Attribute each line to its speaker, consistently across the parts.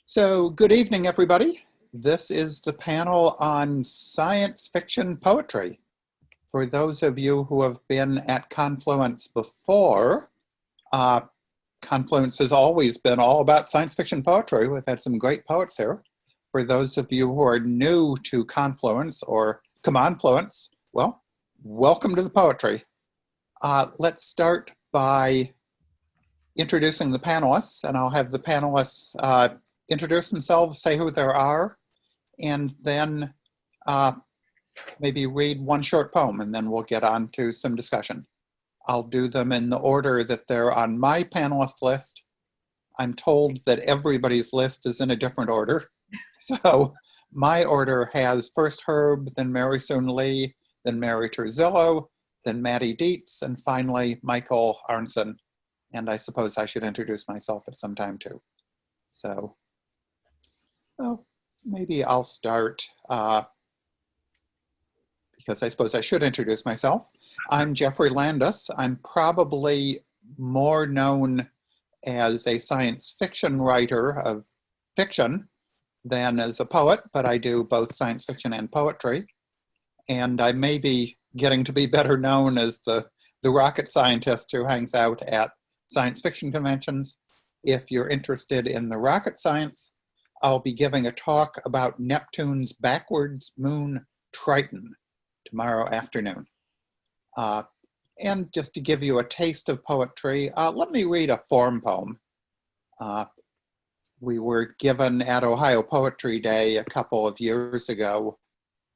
Speaker 1: So good evening, everybody. This is the panel on science fiction poetry. For those of you who have been at Confluence before, Confluence has always been all about science fiction poetry. We've had some great poets here. For those of you who are new to Confluence or Confluence, well, welcome to the poetry. Let's start by introducing the panelists, and I'll have the panelists introduce themselves, say who they are, and then maybe read one short poem, and then we'll get on to some discussion. I'll do them in the order that they're on my panelist list. I'm told that everybody's list is in a different order. So my order has first Herb, then Mary Soon Lee, then Mary Turzillo, then Maddy Dietz, and finally Michael Arnzen. And I suppose I should introduce myself at some time too. So, well, maybe I'll start because I suppose I should introduce myself. I'm Geoffrey Landis. I'm probably more known as a science fiction writer of fiction than as a poet, but I do both science fiction and poetry. And I may be getting to be better known as the rocket scientist who hangs out at science fiction conventions. If you're interested in the rocket science, I'll be giving a talk about Neptune's backwards moon Triton tomorrow afternoon. And just to give you a taste of poetry, let me read a form poem. We were given at Ohio Poetry Day a couple of years ago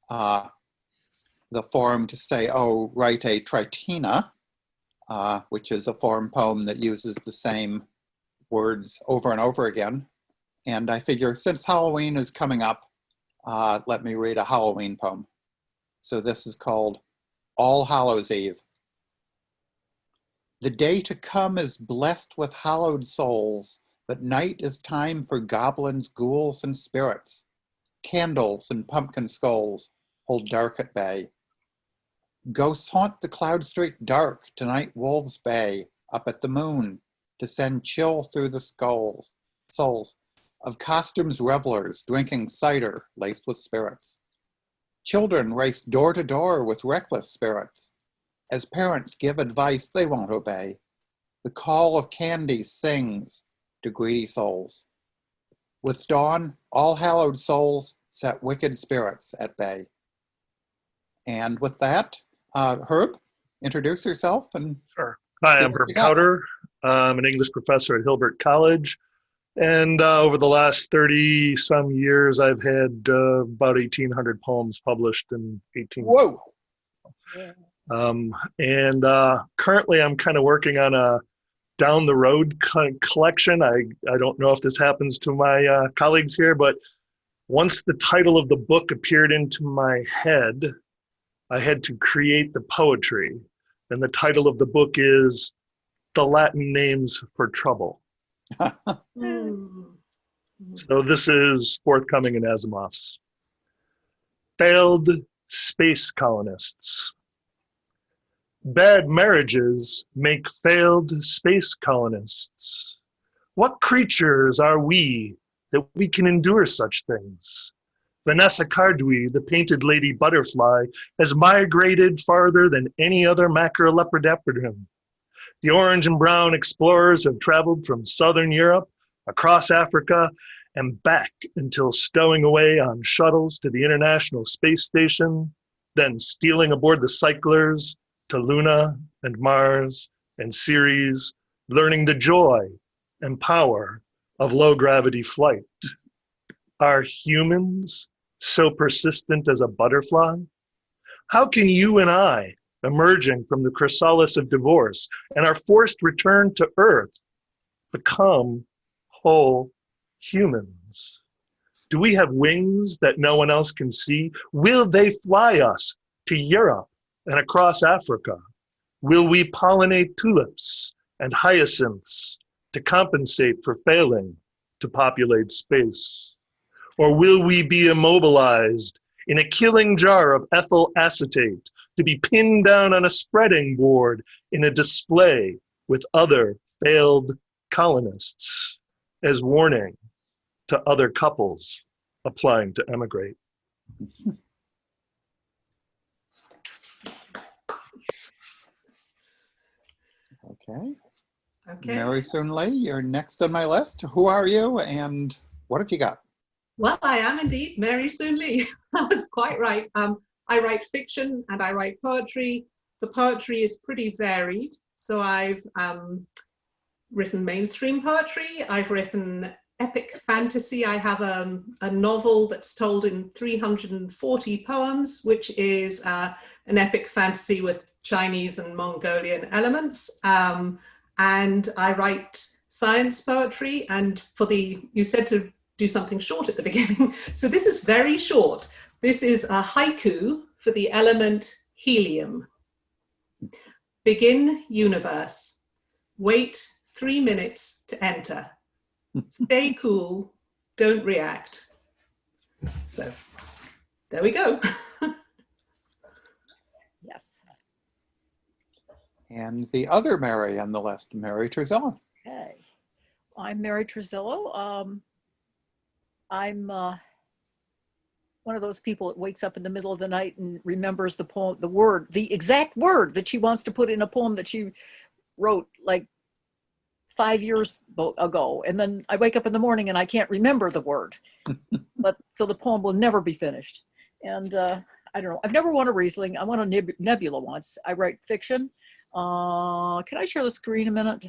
Speaker 1: the form to say, oh, write a tritina, which is a form poem that uses the same words over and over again. And I figure since Halloween is coming up, let me read a Halloween poem. So this is called All Hallows Eve. The day to come is blessed with hallowed souls, but night is time for goblins, ghouls, and spirits. Candles and pumpkin skulls hold dark at bay. Ghosts haunt the cloud-streaked dark tonight wolves bay up at the moon to send chill through the souls of costumes revelers drinking cider laced with spirits. Children race door to door with reckless spirits. As parents give advice they won't obey, the call of candy sings to greedy souls. With dawn, all hallowed souls set wicked spirits at bay. And with that, Herb, introduce yourself. And
Speaker 2: sure. Hi, I'm Herb Kauderer. I'm an English professor at Hilbert College. And over the last 30-some years, I've had about 1,800 poems published in 18.
Speaker 1: Whoa!
Speaker 2: And currently, I'm kind of working on a down the road collection. I don't know if this happens to my colleagues here, but once the title of the book appeared into my head, I had to create the poetry. And the title of the book is The Latin Names for Trouble. So this is forthcoming in Asimov's. Failed space colonists. Bad marriages make failed space colonists. What creatures are we that we can endure such things? Vanessa Cardui, the painted lady butterfly, has migrated farther than any other macrolepidopteran. The orange and brown explorers have traveled from southern Europe, across Africa, and back until stowing away on shuttles to the International Space Station, then stealing aboard the cyclers to Luna and Mars and Ceres, learning the joy and power of low-gravity flight. Are humans so persistent as a butterfly? How can you and I, emerging from the chrysalis of divorce and our forced return to Earth, become whole humans? Do we have wings that no one else can see? Will they fly us to Europe and across Africa? Will we pollinate tulips and hyacinths to compensate for failing to populate space? Or will we be immobilized in a killing jar of ethyl acetate to be pinned down on a spreading board in a display with other failed colonists as warning to other couples applying to emigrate?
Speaker 1: Okay.
Speaker 3: Okay.
Speaker 1: Mary Soon Lee, you're next on my list. Who are you and what have you got?
Speaker 3: Well, I am indeed Mary Soon Lee. That was quite right. I write fiction and I write poetry. The poetry is pretty varied. So I've written mainstream poetry. I've written epic fantasy. I have a novel that's told in 340 poems, which is an epic fantasy with Chinese and Mongolian elements. And I write science poetry. And you said to do something short at the beginning. So this is very short. This is a haiku for the element helium. Begin universe. Wait 3 minutes to enter. Stay cool, don't react. So there we go.
Speaker 4: Yes.
Speaker 1: And the other Mary on the list, Mary Turzillo.
Speaker 4: Okay. I'm Mary Turzillo. I'm one of those people that wakes up in the middle of the night and remembers the poem, the exact word that she wants to put in a poem that she wrote like 5 years ago. And then I wake up in the morning and I can't remember the word. So the poem will never be finished. And I don't know. I've never won a Riesling. I won a Nebula once. I write fiction. Can I share the screen a minute?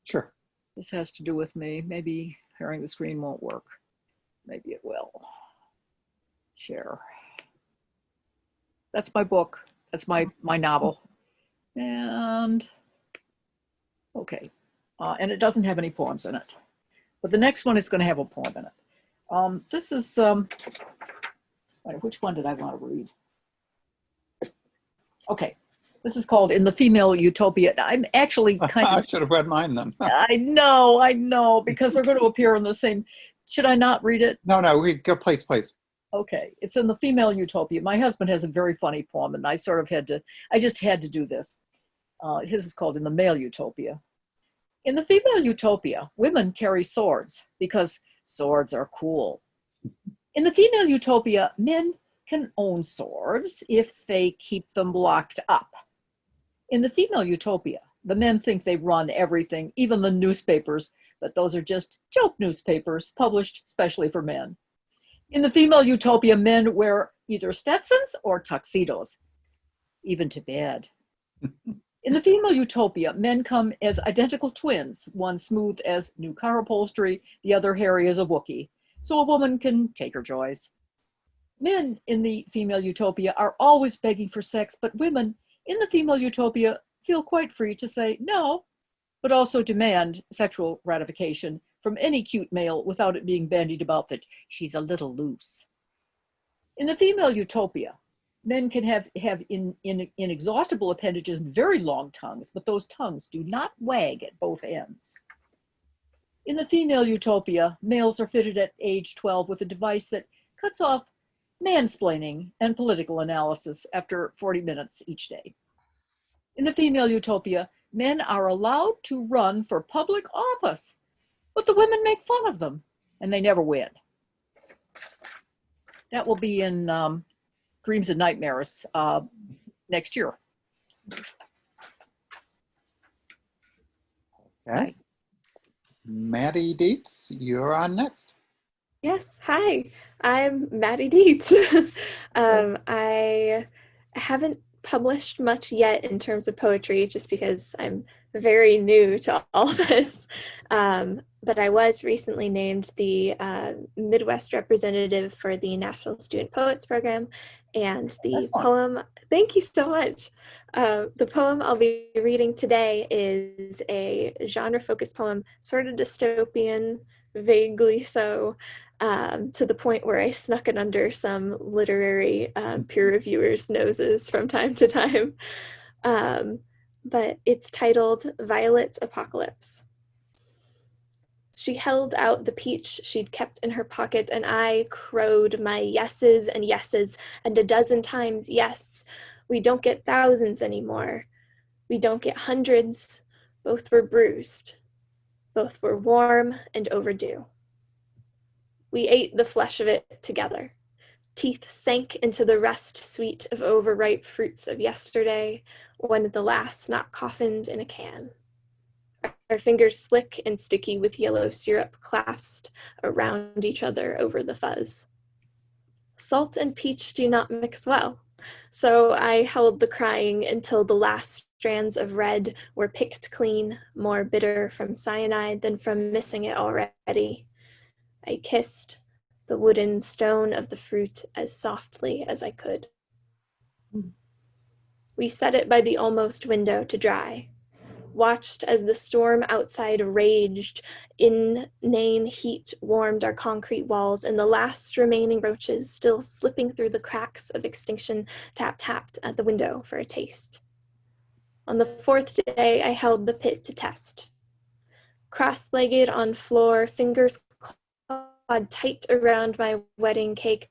Speaker 1: Sure.
Speaker 4: This has to do with me. Maybe sharing the screen won't work. Maybe it will. Share. That's my book. That's my novel. And okay. And it doesn't have any poems in it. But the next one is going to have a poem in it. This is, which one did I want to read? Okay. This is called In the Female Utopia. I'm actually kind of...
Speaker 1: I should have read mine then.
Speaker 4: I know, because they're going to appear in the same... Should I not read it?
Speaker 1: No, go, please.
Speaker 4: Okay, it's In the Female Utopia. My husband has a very funny poem, and I sort of I just had to do this. His is called In the Male Utopia. In the female utopia, women carry swords because swords are cool. In the female utopia, men can own swords if they keep them locked up. In the female utopia, the men think they run everything, even the newspapers, but those are just joke newspapers published specially for men. In the female utopia, men wear either Stetsons or tuxedos, even to bed. In the female utopia, men come as identical twins, one smooth as new car upholstery, the other hairy as a Wookiee, so a woman can take her joys. Men in the female utopia are always begging for sex, but women in the female utopia feel quite free to say no, but also demand sexual gratification from any cute male without it being bandied about that she's a little loose. In the female utopia, men can have inexhaustible appendages and very long tongues, but those tongues do not wag at both ends. In the female utopia, males are fitted at age 12 with a device that cuts off mansplaining and political analysis after 40 minutes each day. In the female utopia, men are allowed to run for public office, but the women make fun of them, and they never win. That will be in Dreams and Nightmares next year.
Speaker 1: Okay. Maddy Dietz, you're on next.
Speaker 5: Yes, hi, I'm Maddy Dietz. I haven't published much yet in terms of poetry, just because I'm very new to all of this. But I was recently named the Midwest representative for the National Student Poets Program, And the
Speaker 1: Excellent.
Speaker 5: poem, thank you so much. The poem I'll be reading today is a genre-focused poem, sort of dystopian, vaguely so, to the point where I snuck it under some literary peer reviewers' noses from time to time. But it's titled Violet Apocalypse. She held out the peach she'd kept in her pocket, and I crowed my yeses and yeses, and a dozen times yes. We don't get thousands anymore. We don't get hundreds. Both were bruised. Both were warm and overdue. We ate the flesh of it together. Teeth sank into the rest sweet of overripe fruits of yesterday, when the last not coffined in a can. Our fingers slick and sticky with yellow syrup clasped around each other over the fuzz. Salt and peach do not mix well, so I held the crying until the last strands of red were picked clean, more bitter from cyanide than from missing it already. I kissed the wooden stone of the fruit as softly as I could. We set it by the almost window to dry, watched as the storm outside raged. Inane heat warmed our concrete walls, and the last remaining roaches, still slipping through the cracks of extinction, tapped at the window for a taste. On the fourth day, I held the pit to test. Cross-legged on floor, fingers clawed tight around my wedding cake,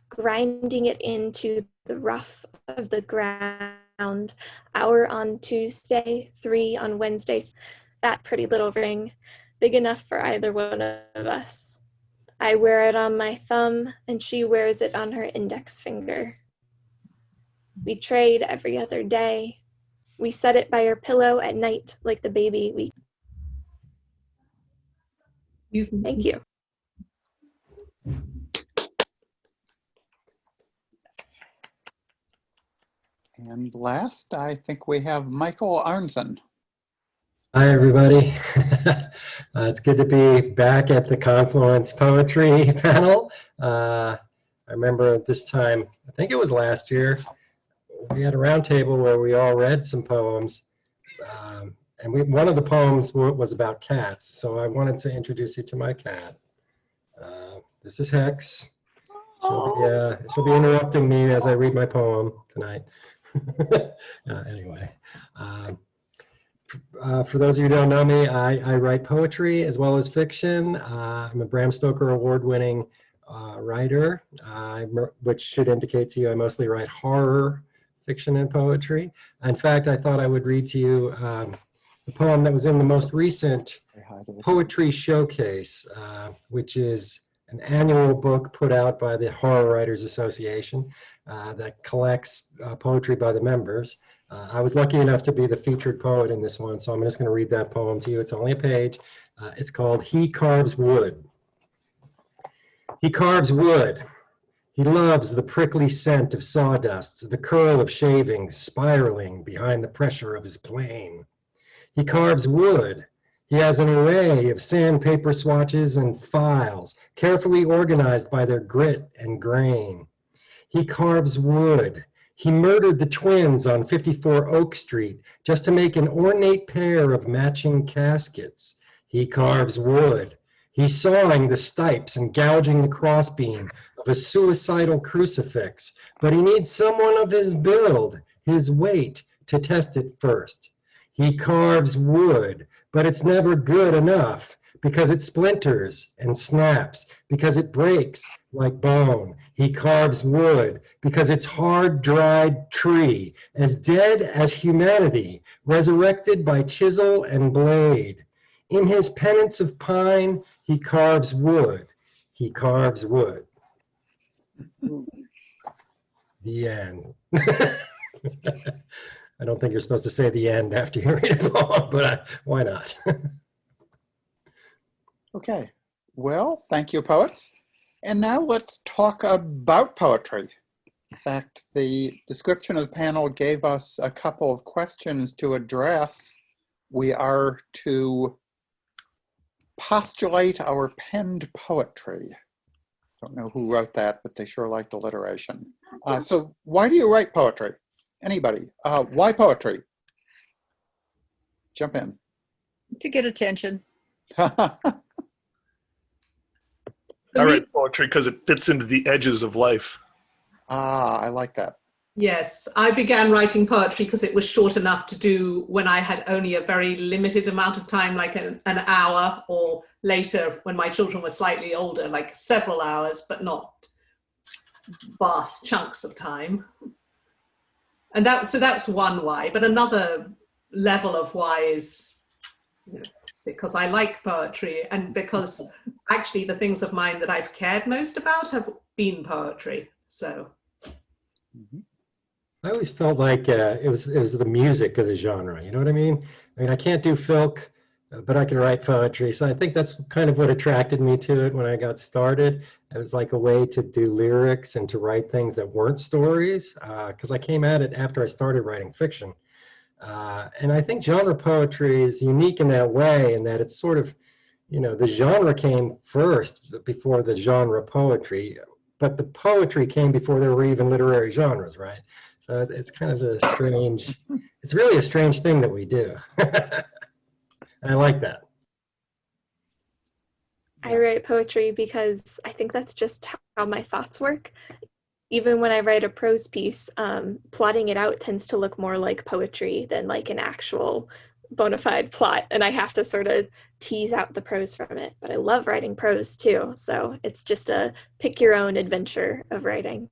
Speaker 5: grinding it into the rough of the ground. Hour on Tuesday, 3 on Wednesdays. That pretty little ring, big enough for either one of us. I wear it on my thumb, and she wears it on her index finger. We trade every other day. We set it by her pillow at night like the baby we... Thank you.
Speaker 1: And last, I think we have Michael Arnzen.
Speaker 6: Hi, everybody. It's good to be back at the Confluence Poetry panel. I remember this time, I think it was last year, we had a roundtable where we all read some poems. And one of the poems was about cats. So I wanted to introduce you to my cat. This is Hex. She'll be interrupting me as I read my poem tonight. Anyway, for those of you who don't know me, I write poetry as well as fiction. I'm a Bram Stoker award-winning writer, which should indicate to you I mostly write horror fiction and poetry. In fact, I thought I would read to you the poem that was in the most recent Poetry Showcase, which is an annual book put out by the Horror Writers Association that collects poetry by the members. I was lucky enough to be the featured poet in this one, so I'm just going to read that poem to you. It's only a page. It's called He Carves Wood. He carves wood. He loves the prickly scent of sawdust, the curl of shavings spiraling behind the pressure of his plane. He carves wood. He has an array of sandpaper swatches and files, carefully organized by their grit and grain. He carves wood. He murdered the twins on 54 Oak Street just to make an ornate pair of matching caskets. He carves wood. He's sawing the stipes and gouging the crossbeam of a suicidal crucifix, but he needs someone of his build, his weight, to test it first. He carves wood, but it's never good enough because it splinters and snaps, because it breaks like bone. He carves wood because it's hard, dried tree, as dead as humanity, resurrected by chisel and blade. In his penance of pine, he carves wood. He carves wood. The end. I don't think you're supposed to say the end after you read a poem, but why not?
Speaker 1: Okay, well, thank you, poets. And now let's talk about poetry. In fact, the description of the panel gave us a couple of questions to address. We are to postulate our penned poetry. Don't know who wrote that, but they sure liked alliteration. So why do you write poetry? Anybody? Why poetry? Jump in.
Speaker 4: To get attention.
Speaker 2: I write poetry because it fits into the edges of life.
Speaker 1: I like that.
Speaker 3: Yes, I began writing poetry because it was short enough to do when I had only a very limited amount of time, like an hour, or later when my children were slightly older, like several hours, but not vast chunks of time. And so that's one why. But another level of why is, because I like poetry, and because actually the things of mine that I've cared most about have been poetry. So.
Speaker 1: Mm-hmm.
Speaker 6: I always felt like it was the music of the genre. You know what I mean? I mean, I can't do filk, but I can write poetry. So I think that's kind of what attracted me to it when I got started. It was like a way to do lyrics and to write things that weren't stories, because I came at it after I started writing fiction. And I think genre poetry is unique in that way, in that it's sort of, the genre came first before the genre poetry, but the poetry came before there were even literary genres, right? So it's kind of a strange, it's really a strange thing that we do. And I like that.
Speaker 5: I write poetry because I think that's just how my thoughts work. Even when I write a prose piece, plotting it out tends to look more like poetry than like an actual bona fide plot. And I have to sort of tease out the prose from it. But I love writing prose too. So it's just a pick your own adventure of writing.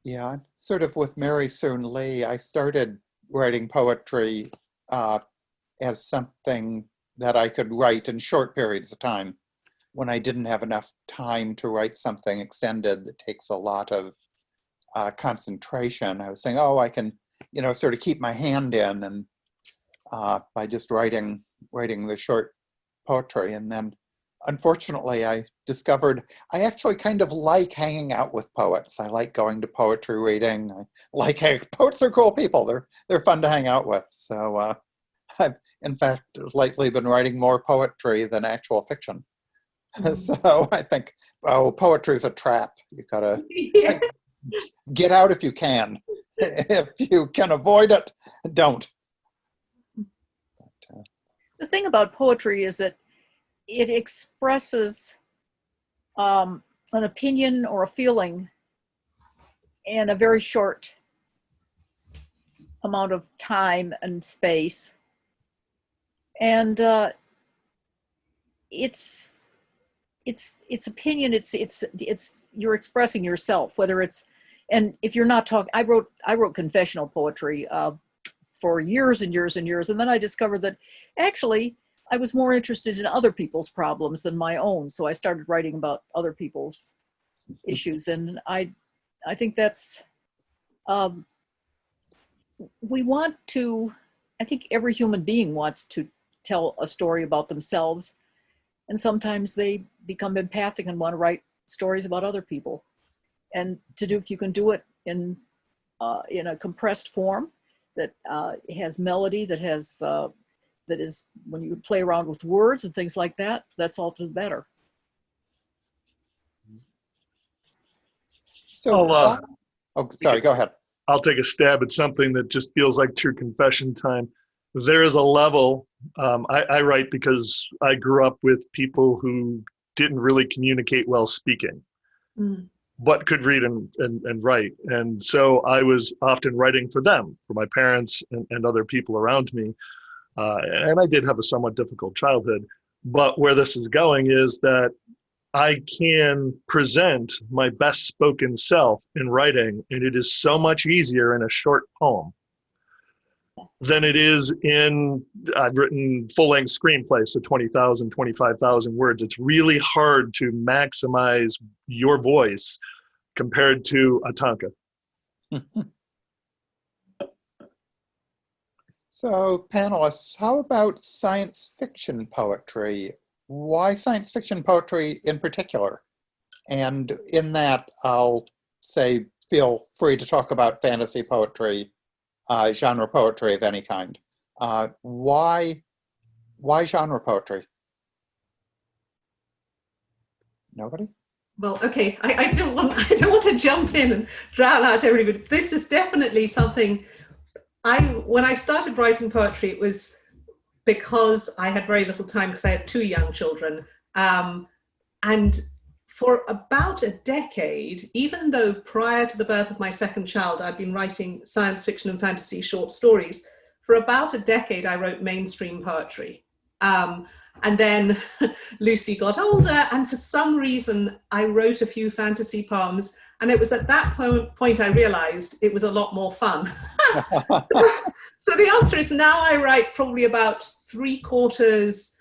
Speaker 1: Yeah, sort of with Mary Soon Lee, I started writing poetry as something that I could write in short periods of time. When I didn't have enough time to write something extended that takes a lot of concentration, I was saying, oh, I can, sort of keep my hand in, and by just writing the short poetry. And then, unfortunately, I discovered I actually kind of like hanging out with poets. I like going to poetry reading. I like, poets are cool people. They're fun to hang out with. So I've, in fact, lately been writing more poetry than actual fiction. So I think, poetry is a trap. You gotta get out if you can. If you can avoid it, don't.
Speaker 4: The thing about poetry is that it expresses an opinion or a feeling in a very short amount of time and space. And it's opinion, it's you're expressing yourself, whether it's, and if you're not talking, I wrote confessional poetry for years and years and years, and then I discovered that actually I was more interested in other people's problems than my own, so I started writing about other people's issues. And I think that's we want to, I think every human being wants to tell a story about themselves, and sometimes they become empathic and want to write stories about other people. And if you can do it in a compressed form that has melody, that is, when you play around with words and things like that, that's all the better.
Speaker 1: So, sorry, go ahead.
Speaker 2: I'll take a stab at something that just feels like true confession time. There is a level, I write because I grew up with people who didn't really communicate well speaking, but could read and write. And so I was often writing for them, for my parents and other people around me. And I did have a somewhat difficult childhood. But where this is going is that I can present my best spoken self in writing, and it is so much easier in a short poem than it is I've written full-length screenplays, so 20,000, 25,000 words. It's really hard to maximize your voice compared to a tanka.
Speaker 1: So, panelists, how about science fiction poetry? Why science fiction poetry in particular? And in that, I'll say, feel free to talk about fantasy poetry, genre poetry of any kind. Why genre poetry? Nobody?
Speaker 3: Well, okay, I don't want to jump in and drown out everybody. This is definitely something when I started writing poetry, it was because I had very little time because I had 2 young children. And for about a decade, even though prior to the birth of my second child, I'd been writing science fiction and fantasy short stories, for about a decade, I wrote mainstream poetry. And then Lucy got older, and for some reason, I wrote a few fantasy poems. And it was at that point I realized it was a lot more fun. So the answer is now I write probably about 3/4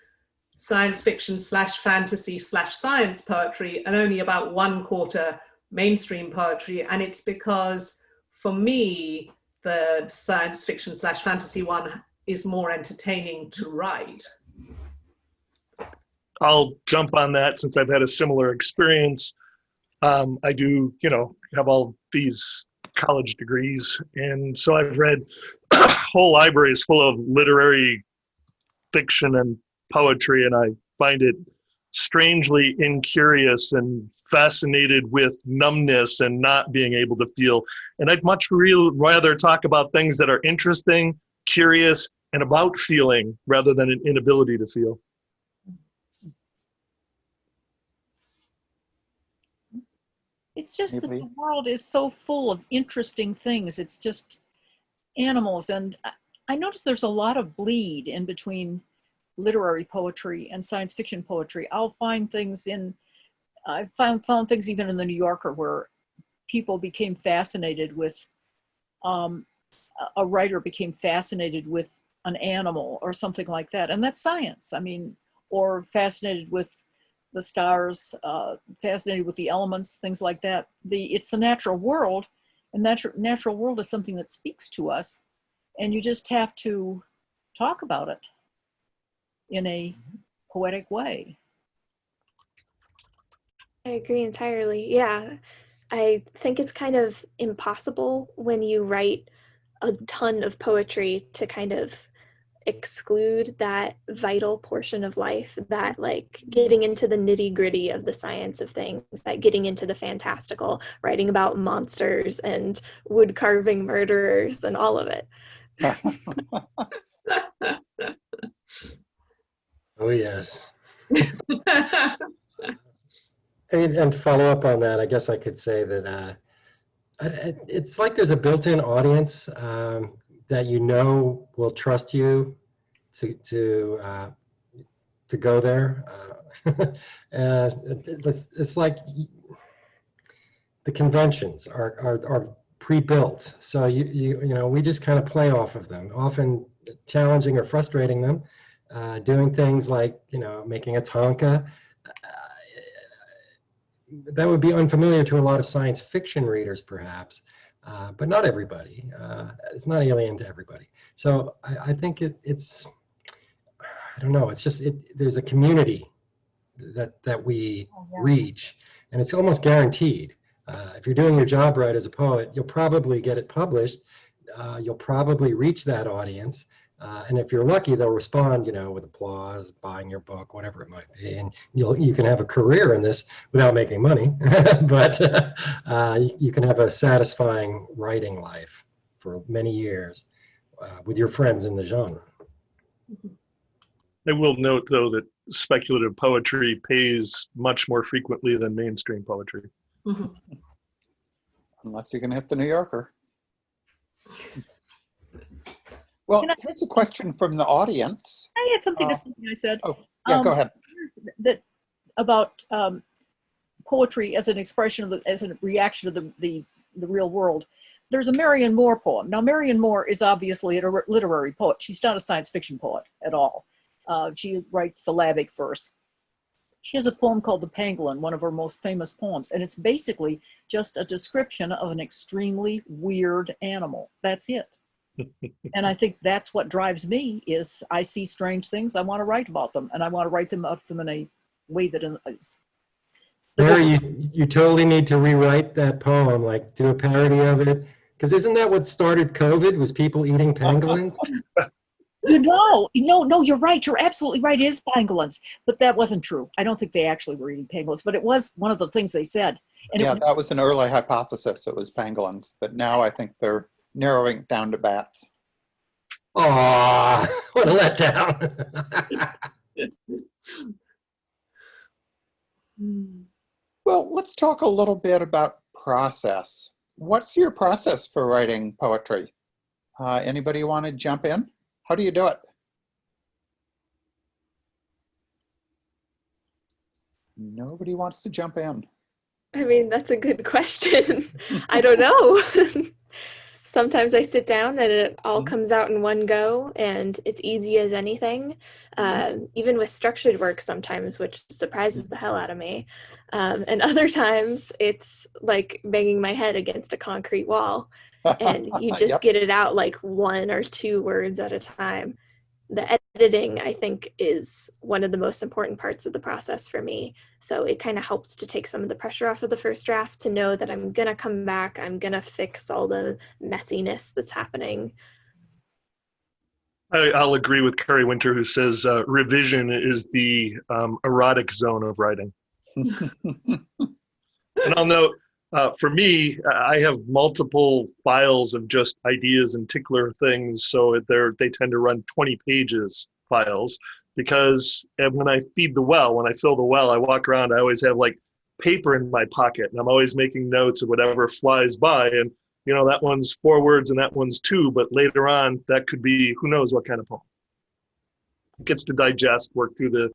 Speaker 3: science fiction / fantasy / science poetry, and only about 1/4 mainstream poetry. And it's because for me, the science fiction / fantasy one is more entertaining to write.
Speaker 2: I'll jump on that since I've had a similar experience. I do, have all these college degrees, and so I've read whole libraries full of literary fiction and poetry, and I find it strangely incurious and fascinated with numbness and not being able to feel. And I'd much rather talk about things that are interesting, curious, and about feeling rather than an inability to feel.
Speaker 4: It's just that the world is so full of interesting things. It's just animals. And I notice there's a lot of bleed in between literary poetry and science fiction poetry. I'll find things I've found things even in the New Yorker where people became fascinated with, a writer became fascinated with an animal or something like that. And that's science. I mean, or fascinated with the stars, fascinated with the elements, things like that. It's the natural world, and natural world is something that speaks to us, and you just have to talk about it in a poetic way.
Speaker 5: I agree entirely. Yeah, I think it's kind of impossible when you write a ton of poetry to kind of exclude that vital portion of life, that like getting into the nitty-gritty of the science of things, that getting into the fantastical, writing about monsters and wood carving murderers and all of it.
Speaker 6: Oh yes. And to follow up on that, I guess I could say that it's like there's a built-in audience that will trust you to go there. It's like the conventions are pre-built, so we just kind of play off of them, often challenging or frustrating them, doing things like making a tanka. That would be unfamiliar to a lot of science fiction readers, perhaps, but not everybody. It's not alien to everybody. So I think it's, I don't know, it's just, there's a community that we reach, and it's almost guaranteed. If you're doing your job right as a poet, you'll probably get it published. You'll probably reach that audience. And if you're lucky, they'll respond, with applause, buying your book, whatever it might be, and you can have a career in this without making money, but you can have a satisfying writing life for many years with your friends in the genre.
Speaker 2: I will note, though, that speculative poetry pays much more frequently than mainstream poetry.
Speaker 1: Unless you can hit the New Yorker. Well, here's a question from the audience.
Speaker 4: I had something to something I said.
Speaker 1: Oh, yeah, go ahead.
Speaker 4: That about poetry as an expression as a reaction to the real world. There's a Marianne Moore poem. Now, Marianne Moore is obviously a literary poet. She's not a science fiction poet at all. She writes syllabic verse. She has a poem called The Pangolin, one of her most famous poems, and it's basically just a description of an extremely weird animal. That's it. And I think that's what drives me is I see strange things, I want to write about them, and I want to write about them in a way that is.
Speaker 6: Mary, you totally need to rewrite that poem, like do a parody of it, because isn't that what started COVID, was people eating pangolins?
Speaker 4: No, you're right. You're absolutely right. It is pangolins, but that wasn't true. I don't think they actually were eating pangolins, but it was one of the things they said. And
Speaker 1: Yeah, that was an early hypothesis. It was pangolins, but now I think they're narrowing it down to bats.
Speaker 6: Aw, what a letdown.
Speaker 1: Well, let's talk a little bit about process. What's your process for writing poetry? Anybody want to jump in? How do you do it? Nobody wants to jump in.
Speaker 5: I mean, that's a good question. I don't know. Sometimes I sit down and it all comes out in one go and it's easy as anything. Even with structured work sometimes, which surprises the hell out of me. And other times it's like banging my head against a concrete wall and you just
Speaker 1: Yep.
Speaker 5: get it out like 1 or 2 words at a time. The editing, I think, is one of the most important parts of the process for me. So it kind of helps to take some of the pressure off of the first draft to know that I'm going to come back, I'm going to fix all the messiness that's happening.
Speaker 2: I'll agree with Carrie Winter, who says revision is the erotic zone of writing. And I'll note, for me, I have multiple files of just ideas and tickler things, so they tend to run 20 pages files, because when I feed the well, when I fill the well, I walk around, I always have like paper in my pocket, and I'm always making notes of whatever flies by, and that one's 4 words and that one's 2, but later on, that could be who knows what kind of poem. It gets to digest, work through the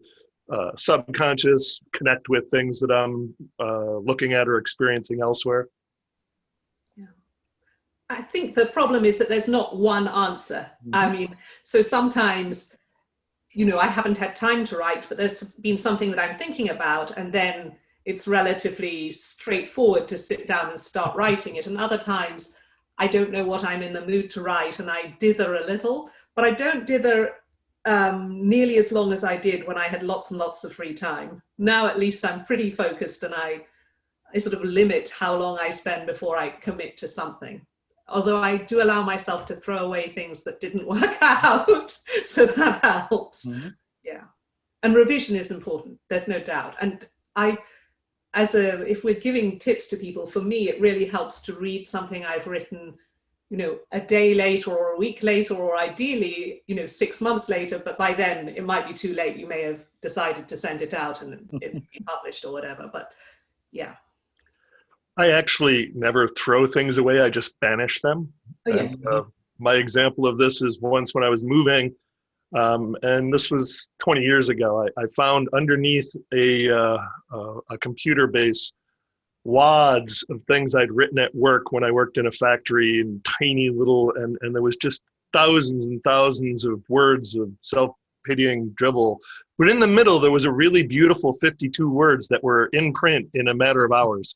Speaker 2: subconscious, connect with things that I'm looking at or experiencing elsewhere.
Speaker 3: Yeah. I think the problem is that there's not one answer. I mean, so sometimes, I haven't had time to write, but there's been something that I'm thinking about, and then it's relatively straightforward to sit down and start writing it. And other times I don't know what I'm in the mood to write and I dither a little, but I don't dither nearly as long as I did when I had lots and lots of free time. Now at least I'm pretty focused, and I sort of limit how long I spend before I commit to something. Although I do allow myself to throw away things that didn't work out, so that helps. Yeah, and revision is important, there's no doubt. And if we're giving tips to people, for me it really helps to read something I've written a day later or a week later, or ideally 6 months later, but by then it might be too late. You may have decided to send it out and it be published or whatever, but yeah.
Speaker 2: I actually never throw things away, I just banish them.
Speaker 3: Oh, yes.
Speaker 2: And, my example of this is once when I was moving, and this was 20 years ago, I found underneath a computer base wads of things I'd written at work when I worked in a factory, and tiny little, and there was just thousands and thousands of words of self-pitying dribble. But in the middle, there was a really beautiful 52 words that were in print in a matter of hours.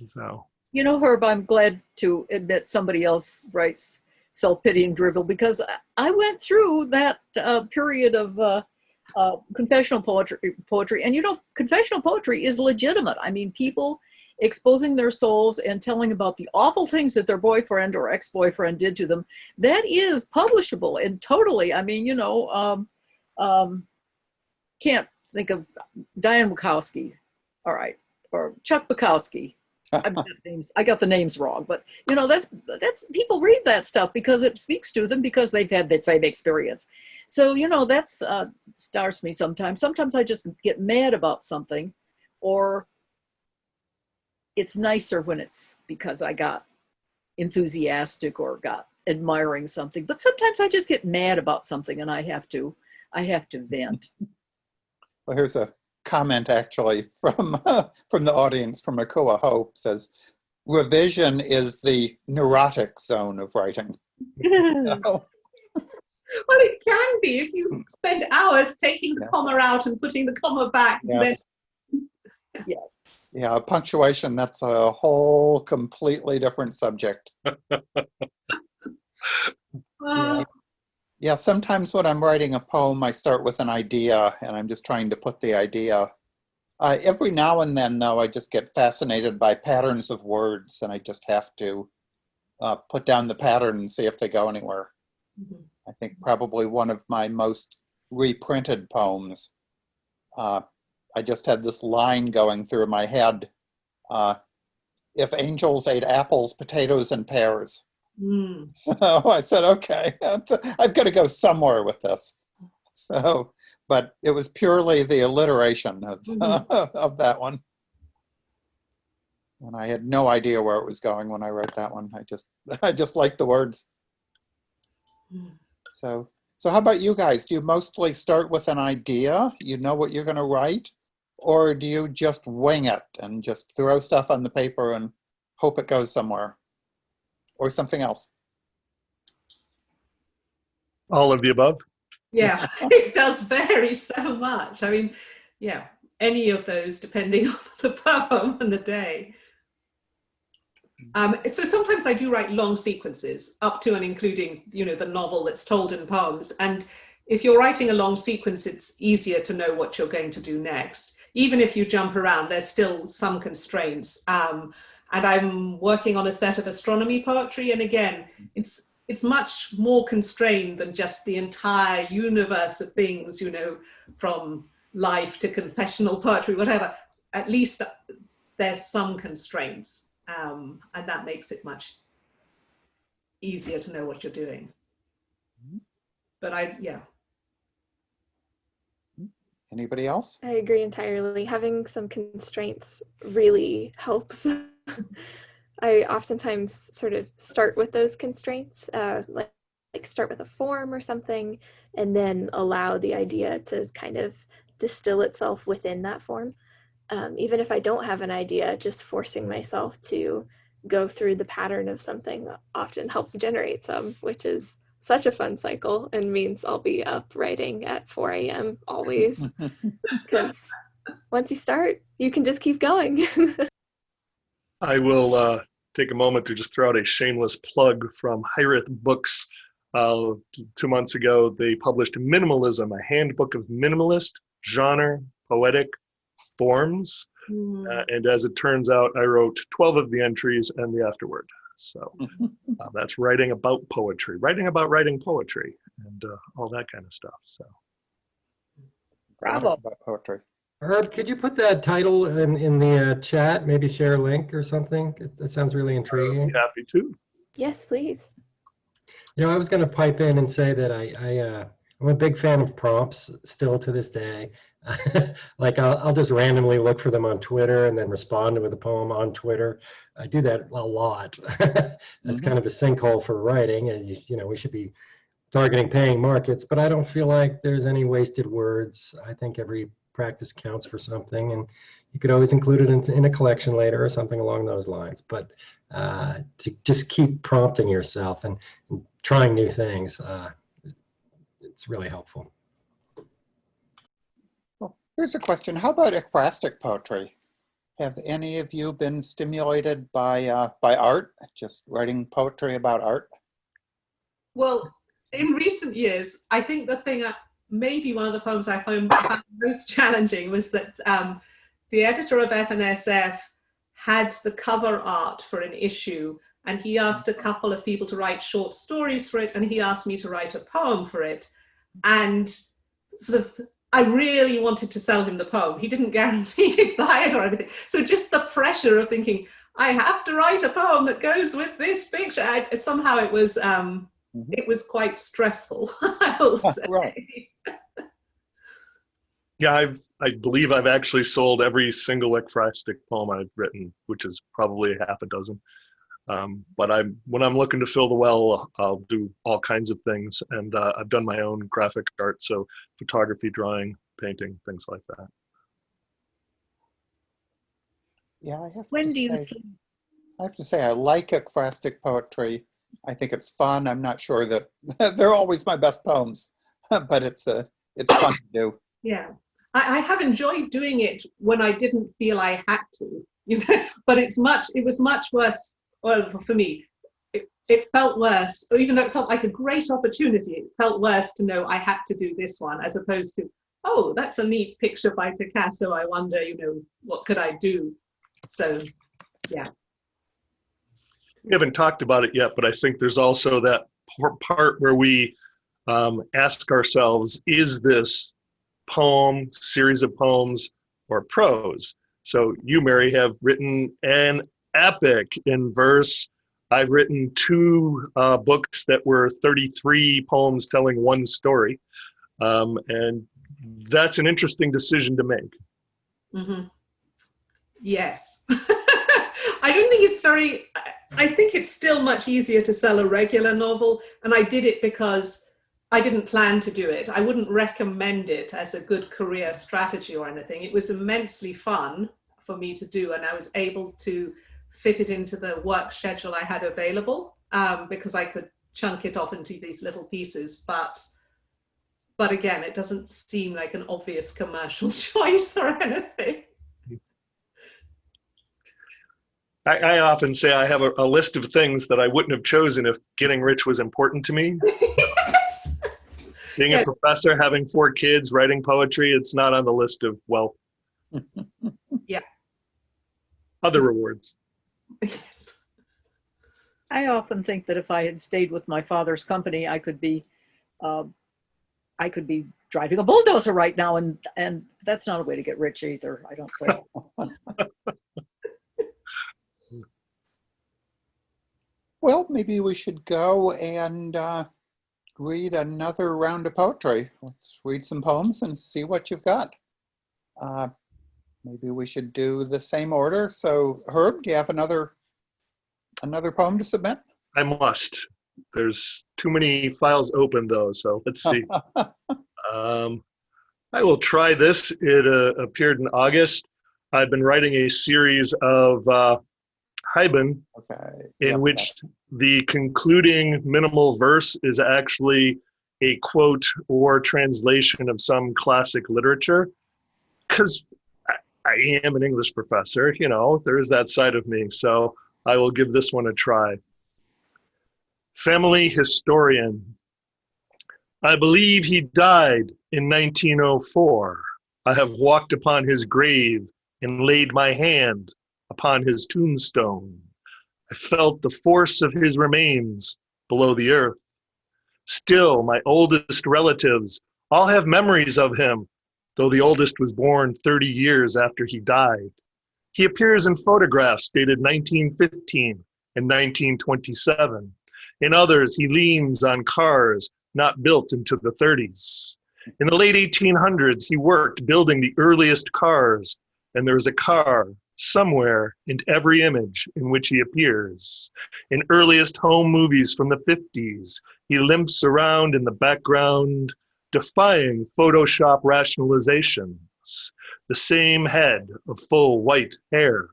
Speaker 2: So.
Speaker 4: Herb, I'm glad to admit somebody else writes self-pitying drivel, because I went through that period of confessional poetry, and confessional poetry is legitimate. I mean, people exposing their souls and telling about the awful things that their boyfriend or ex-boyfriend did to them, that is publishable. And totally, I mean, can't think of Diane Bukowski, all right, or Chuck Bukowski. I got the names wrong, but that's people read that stuff because it speaks to them, because they've had the same experience. So that's stars me sometimes. Sometimes I just get mad about something, or it's nicer when it's because I got enthusiastic or got admiring something. But sometimes I just get mad about something and I have to vent.
Speaker 1: Well, here's a comment actually from the audience, from Akua Hope, says, revision is the neurotic zone of writing.
Speaker 3: Well, it can be if you spend hours taking the comma out and putting the comma back.
Speaker 1: Yes.
Speaker 4: Yes.
Speaker 1: Yeah, punctuation, that's a whole completely different subject. Yeah, sometimes when I'm writing a poem, I start with an idea and I'm just trying to put the idea. Every now and then, though, I just get fascinated by patterns of words, and I just have to put down the pattern and see if they go anywhere.
Speaker 3: Mhm.
Speaker 1: I think probably one of my most reprinted poems. I just had this line going through my head. If angels ate apples, potatoes, and pears.
Speaker 3: Mm.
Speaker 1: So I said, okay, I've got to go somewhere with this. So, but it was purely the alliteration of, of that one. And I had no idea where it was going when I wrote that one. I just liked the words. So how about you guys? Do you mostly start with an idea? You know what you're going to write? Or do you just wing it and just throw stuff on the paper and hope it goes somewhere? Or something else?
Speaker 2: All of the above.
Speaker 3: Yeah, it does vary so much. I mean, yeah, any of those depending on the poem and the day. So sometimes I do write long sequences up to and including, you know, the novel that's told in poems. And if you're writing a long sequence, it's easier to know what you're going to do next. Even if you jump around, there's still some constraints. And I'm working on a set of astronomy poetry. And again, it's much more constrained than just the entire universe of things, you know, from life to confessional poetry, whatever. At least there's some constraints. And that makes it much easier to know what you're doing. But yeah.
Speaker 1: Anybody else?
Speaker 5: I agree entirely. Having some constraints really helps. I oftentimes sort of start with those constraints, like start with a form or something, and then allow the idea to kind of distill itself within that form. Even if I don't have an idea, just forcing myself to go through the pattern of something often helps generate some, which is such a fun cycle and means I'll be up writing at 4 a.m. always. Because once you start, you can just keep going.
Speaker 2: I will take a moment to just throw out a shameless plug from Hireth Books. 2 months ago, they published Minimalism, a handbook of minimalist, genre, poetic forms. And as it turns out, I wrote 12 of the entries and the afterword. So that's writing about poetry, writing about writing poetry, and all that kind of stuff. So,
Speaker 4: Bravo.
Speaker 1: About poetry.
Speaker 6: Herb, could you put that title in the chat? Maybe share a link or something? That sounds really intriguing.
Speaker 2: happy to.
Speaker 5: Yes, please.
Speaker 6: You know, I was going to pipe in and say that I'm a big fan of prompts still to this day. Like I'll just randomly look for them on Twitter and then respond with a poem on Twitter. I do that a lot. That's kind of a sinkhole for writing, and you know we should be targeting paying markets, but I don't feel like there's any wasted words. I think every practice counts for something, and you could always include it in a collection later or something along those lines. But to just keep prompting yourself and trying new things, it's really helpful.
Speaker 1: Well, here's a question. How about ekphrastic poetry? Have any of you been stimulated by art, just writing poetry about art?
Speaker 3: Well, in recent years, I think the thing, maybe one of the poems I found most challenging was that the editor of F&SF had the cover art for an issue, and he asked a couple of people to write short stories for it, and he asked me to write a poem for it. And sort of, I really wanted to sell him the poem. He didn't guarantee he'd buy it or anything. So just the pressure of thinking, I have to write a poem that goes with this picture. Somehow it was quite stressful, I will say.
Speaker 1: Right.
Speaker 2: Yeah, I believe I've actually sold every single ekphrastic poem I've written, which is probably half a dozen. But when I'm looking to fill the well, I'll do all kinds of things, and I've done my own graphic art, so photography, drawing, painting, things like that.
Speaker 1: Yeah, I have
Speaker 4: When
Speaker 1: to
Speaker 4: do you
Speaker 1: say,
Speaker 4: think?
Speaker 1: I have to say I like ekphrastic poetry. I think it's fun. I'm not sure that they're always my best poems, but it's fun to do.
Speaker 3: Yeah, I have enjoyed doing it when I didn't feel I had to, you know. But it was much worse. Well, for me, it felt worse. Even though it felt like a great opportunity, it felt worse to know I had to do this one, as opposed to, oh, that's a neat picture by Picasso. I wonder, you know, what could I do? So, yeah.
Speaker 2: We haven't talked about it yet, but I think there's also that part where we ask ourselves, is this poem, series of poems, or prose? So you, Mary, have written an epic in verse. I've written two books that were 33 poems telling one story. And that's an interesting decision to make.
Speaker 3: Mm-hmm. Yes. I don't think it's very, I think it's still much easier to sell a regular novel. And I did it because I didn't plan to do it. I wouldn't recommend it as a good career strategy or anything. It was immensely fun for me to do, and I was able to fit it into the work schedule I had available because I could chunk it off into these little pieces. But again, it doesn't seem like an obvious commercial choice or anything.
Speaker 2: I often say I have a list of things that I wouldn't have chosen if getting rich was important to me.
Speaker 3: Yes.
Speaker 2: Being
Speaker 3: Yes.
Speaker 2: a professor, having 4 kids, writing poetry, it's not on the list of wealth.
Speaker 3: Yeah.
Speaker 2: Other rewards.
Speaker 3: Yes.
Speaker 4: I often think that if I had stayed with my father's company, I could be driving a bulldozer right now, and that's not a way to get rich either, I don't think.
Speaker 1: Well, maybe we should go and read another round of poetry. Let's read some poems and see what you've got. Maybe we should do the same order. So, Herb, do you have another poem to submit?
Speaker 2: I must. There's too many files open though, so let's see. I will try this. It appeared in August. I've been writing a series of Heiben,
Speaker 1: Okay.
Speaker 2: in which the concluding minimal verse is actually a quote or translation of some classic literature. Because I am an English professor, you know, there is that side of me. So I will give this one a try. Family historian. I believe he died in 1904. I have walked upon his grave and laid my hand upon his tombstone. I felt the force of his remains below the earth. Still, my oldest relatives all have memories of him, though the oldest was born 30 years after he died. He appears in photographs dated 1915 and 1927. In others, he leans on cars not built into the 30s. In the late 1800s, he worked building the earliest cars, and there is a car somewhere in every image in which he appears. In earliest home movies from the 50s, he limps around in the background, defying Photoshop rationalizations. The same head of full white hair,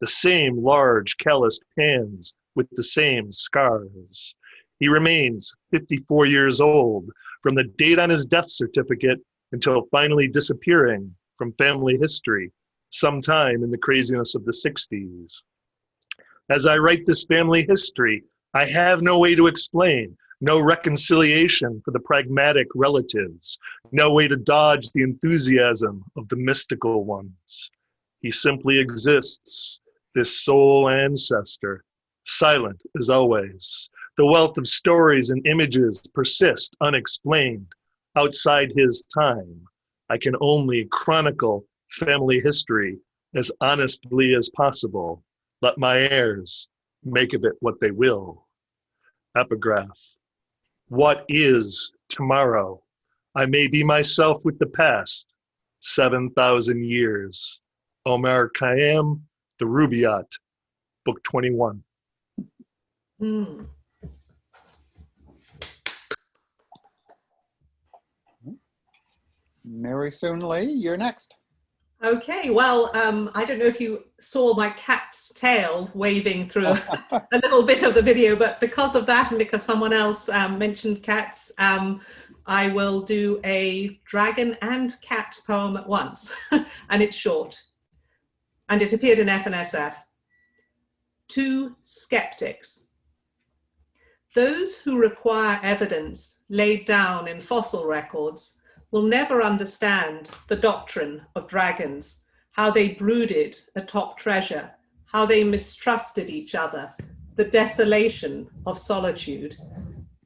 Speaker 2: the same large calloused hands with the same scars. He remains 54 years old from the date on his death certificate until finally disappearing from family history sometime in the craziness of the 60s. As I write this family history, I have no way to explain, no reconciliation for the pragmatic relatives, no way to dodge the enthusiasm of the mystical ones. He simply exists, this sole ancestor, silent as always. The wealth of stories and images persist unexplained outside his time. I can only chronicle family history as honestly as possible. Let my heirs make of it what they will. Epigraph. What is tomorrow? I may be myself with the past. 7,000 years. Omar Khayyam, The Rubaiyat, Book 21.
Speaker 3: Mm.
Speaker 1: Mary Soon Lee, you're next.
Speaker 3: Okay, well, I don't know if you saw my cat's tail waving through a little bit of the video, but because of that and because someone else mentioned cats, I will do a dragon and cat poem at once, and it's short. And it appeared in F&SF. To skeptics. Those who require evidence laid down in fossil records will never understand the doctrine of dragons, how they brooded atop treasure, how they mistrusted each other, the desolation of solitude.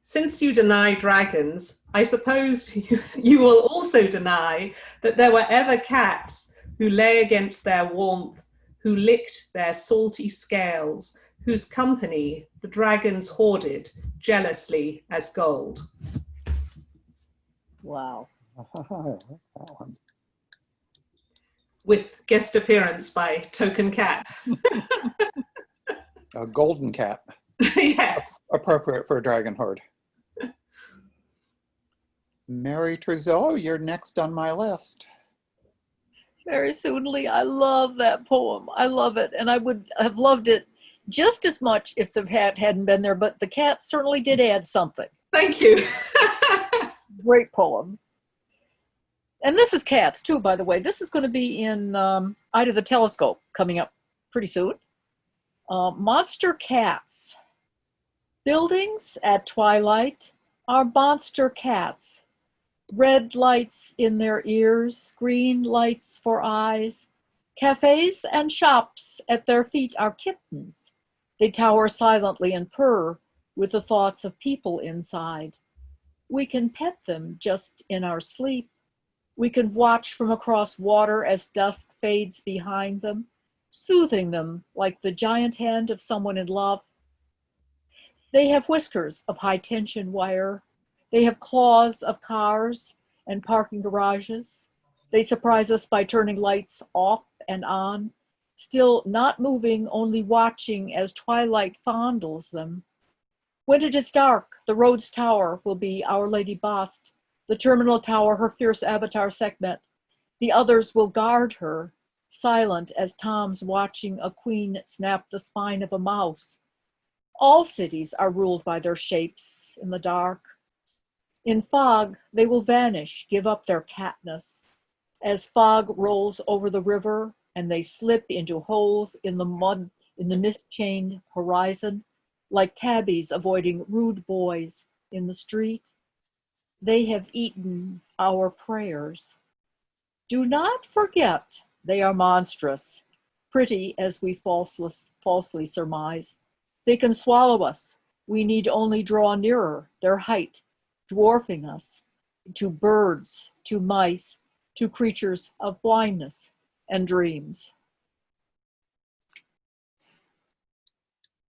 Speaker 3: Since you deny dragons, I suppose you will also deny that there were ever cats who lay against their warmth, who licked their salty scales, whose company the dragons hoarded jealously as gold.
Speaker 4: Wow.
Speaker 1: That one.
Speaker 3: With guest appearance by Token Cat.
Speaker 1: A golden cat,
Speaker 3: Yes.
Speaker 1: appropriate for a dragon horde. Mary Turzillo, you're next on my list.
Speaker 4: Very soonly. I love that poem. I love it. And I would have loved it just as much if the cat hadn't been there, but the cat certainly did add something.
Speaker 3: Thank you.
Speaker 4: Great poem. And this is cats too, by the way. This is going to be in Eye to the Telescope coming up pretty soon. Monster cats. Buildings at twilight are monster cats. Red lights in their ears, green lights for eyes. Cafes and shops at their feet are kittens. They tower silently and purr with the thoughts of people inside. We can pet them just in our sleep. We can watch from across water as dusk fades behind them, soothing them like the giant hand of someone in love. They have whiskers of high-tension wire. They have claws of cars and parking garages. They surprise us by turning lights off and on, still not moving, only watching as twilight fondles them. When it is dark, the road's tower will be Our Lady Bast, the terminal tower her fierce avatar Sekhmet. The others will guard her, silent as Tom's watching a queen snap the spine of a mouse. All cities are ruled by their shapes in the dark. In fog, they will vanish, give up their catness. As fog rolls over the river and they slip into holes in the mud, in the mist-chained horizon, like tabbies avoiding rude boys in the street, they have eaten our prayers. Do not forget they are monstrous, pretty as we falsely surmise. They can swallow us. We need only draw nearer, their height, dwarfing us, to birds, to mice, to creatures of blindness and dreams.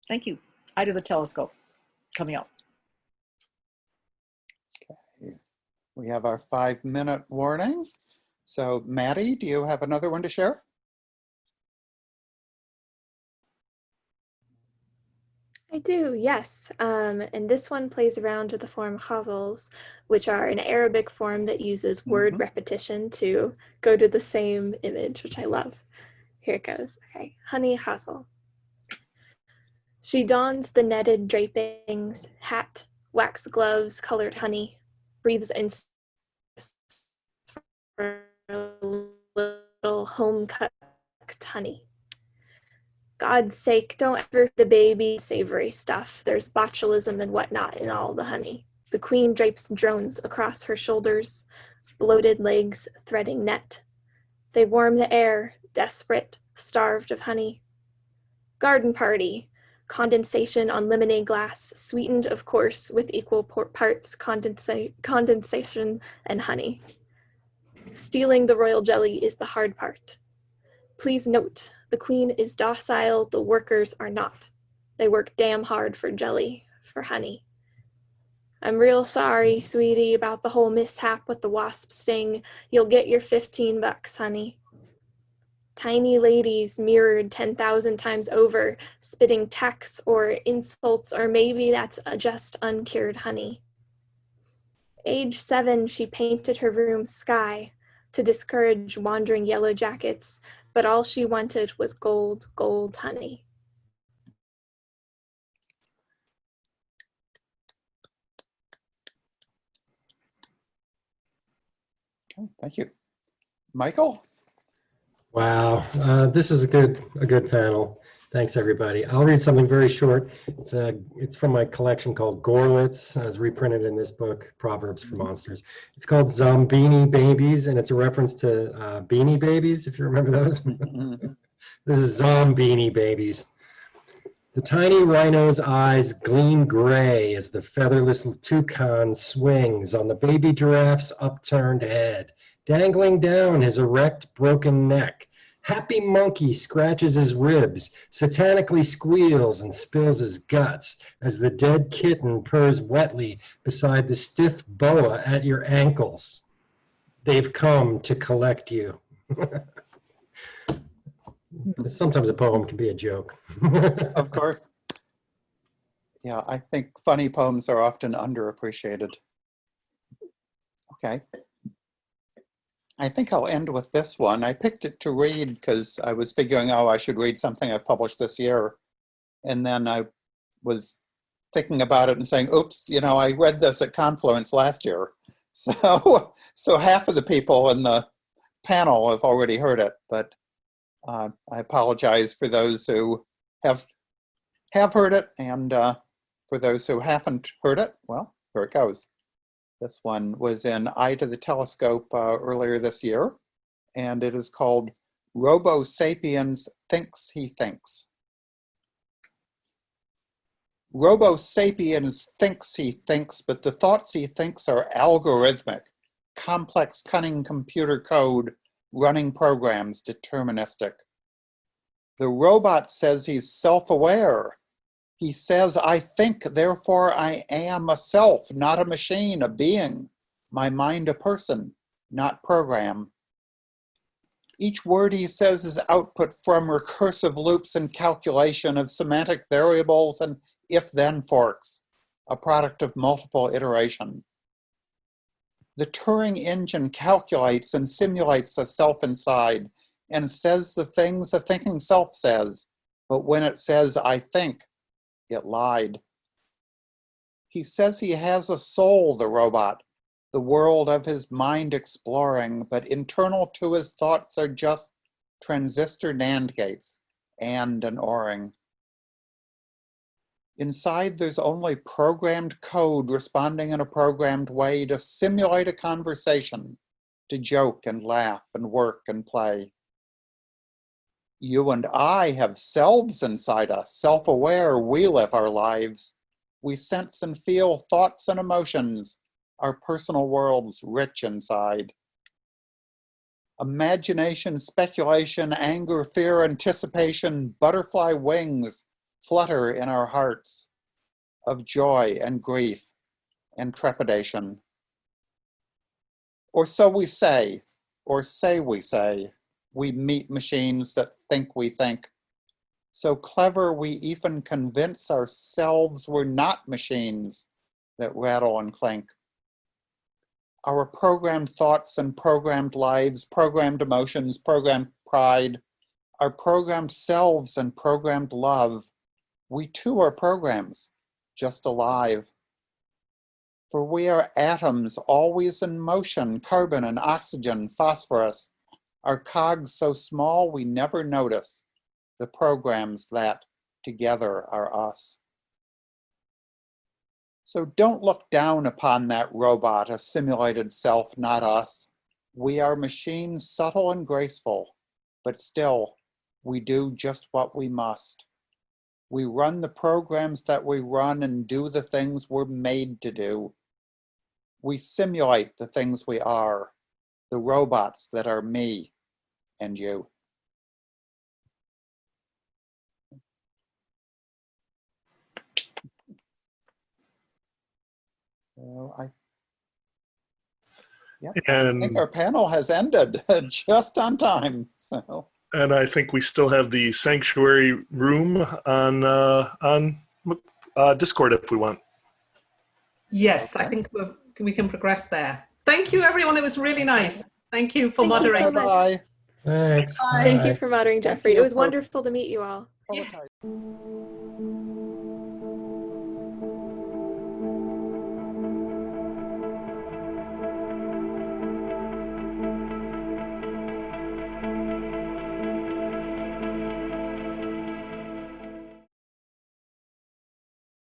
Speaker 4: Thank you. Eye to the Telescope, coming up.
Speaker 1: Okay. We have our 5-minute warning. So Maddy, do you have another one to share?
Speaker 5: I do, yes. And this one plays around with the form ghazals, which are an Arabic form that uses word repetition to go to the same image, which I love. Here it goes. Okay, honey ghazal. She dons the netted drapings, hat, wax gloves, colored honey, breathes in for little home-cooked honey. God's sake, don't ever the baby savory stuff. There's botulism and whatnot in all the honey. The queen drapes drones across her shoulders, bloated legs threading net. They warm the air, desperate, starved of honey. Garden party, condensation on lemonade glass, sweetened, of course, with equal parts condensation and honey. Stealing the royal jelly is the hard part. Please note, the queen is docile, the workers are not. They work damn hard for jelly, for honey. I'm real sorry, sweetie, about the whole mishap with the wasp sting. You'll get your $15, honey. Tiny ladies mirrored 10,000 times over, spitting texts or insults, or maybe that's just uncured honey. Age 7, she painted her room sky to discourage wandering yellow jackets, but all she wanted was gold, gold honey.
Speaker 1: Okay, thank you. Michael?
Speaker 6: Wow, this is a good panel. Thanks, everybody. I'll read something very short. It's from my collection called Gorlitz, as reprinted in this book, Proverbs for Monsters. It's called Zombini Babies, and it's a reference to Beanie Babies, if you remember those. This is Zombini Babies. The tiny rhino's eyes gleam gray as the featherless toucan swings on the baby giraffe's upturned head, dangling down his erect, broken neck. Happy monkey scratches his ribs, satanically squeals and spills his guts as the dead kitten purrs wetly beside the stiff boa at your ankles. They've come to collect you. Sometimes a poem can be a joke.
Speaker 1: Of course. Yeah, I think funny poems are often underappreciated. Okay. I think I'll end with this one. I picked it to read because I was figuring, oh, I should read something I published this year. And then I was thinking about it and saying, oops, you know, I read this at Confluence last year. So half of the people in the panel have already heard it, but I apologize for those who have heard it, and for those who haven't heard it, well, here it goes. This one was in Eye to the Telescope earlier this year, and it is called Robo Sapiens Thinks He Thinks. Robo Sapiens thinks he thinks, but the thoughts he thinks are algorithmic, complex, cunning computer code, running programs, deterministic. The robot says he's self-aware. He says, I think, therefore I am a self, not a machine, a being. My mind a person, not program. Each word he says is output from recursive loops and calculation of semantic variables and if-then forks, a product of multiple iteration. The Turing engine calculates and simulates a self inside and says the things a thinking self says, but when it says, I think, it lied. He says he has a soul, the robot, the world of his mind exploring, but internal to his thoughts are just transistor NAND gates and an O-ring. Inside, there's only programmed code responding in a programmed way to simulate a conversation, to joke and laugh and work and play. You and I have selves inside us, self-aware, we live our lives. We sense and feel thoughts and emotions, our personal worlds rich inside. Imagination, speculation, anger, fear, anticipation, butterfly wings flutter in our hearts of joy and grief and trepidation. Or so we say, or say we say. We meet machines that think we think. So clever we even convince ourselves we're not machines that rattle and clink. Our programmed thoughts and programmed lives, programmed emotions, programmed pride, our programmed selves and programmed love, we too are programs, just alive. For we are atoms always in motion, carbon and oxygen, phosphorus, our cogs so small we never notice the programs that together are us. So don't look down upon that robot, a simulated self, not us. We are machines subtle and graceful, but still we do just what we must. We run the programs that we run and do the things we're made to do. We simulate the things we are, the robots that are me and you. So I think our panel has ended just on time. So.
Speaker 2: And I think we still have the sanctuary room on Discord if we want.
Speaker 3: Yes,
Speaker 1: Okay.
Speaker 3: I think we can progress there. Thank you, everyone. It was really nice. Thank you for
Speaker 5: Thank you so
Speaker 3: moderating.
Speaker 5: much.
Speaker 1: Bye.
Speaker 6: Thanks.
Speaker 5: Thank you
Speaker 6: Bye.
Speaker 5: for moderating,
Speaker 1: Thank
Speaker 5: Geoffrey.
Speaker 1: you
Speaker 5: It was
Speaker 1: for-
Speaker 5: wonderful to meet you all.
Speaker 3: Yeah.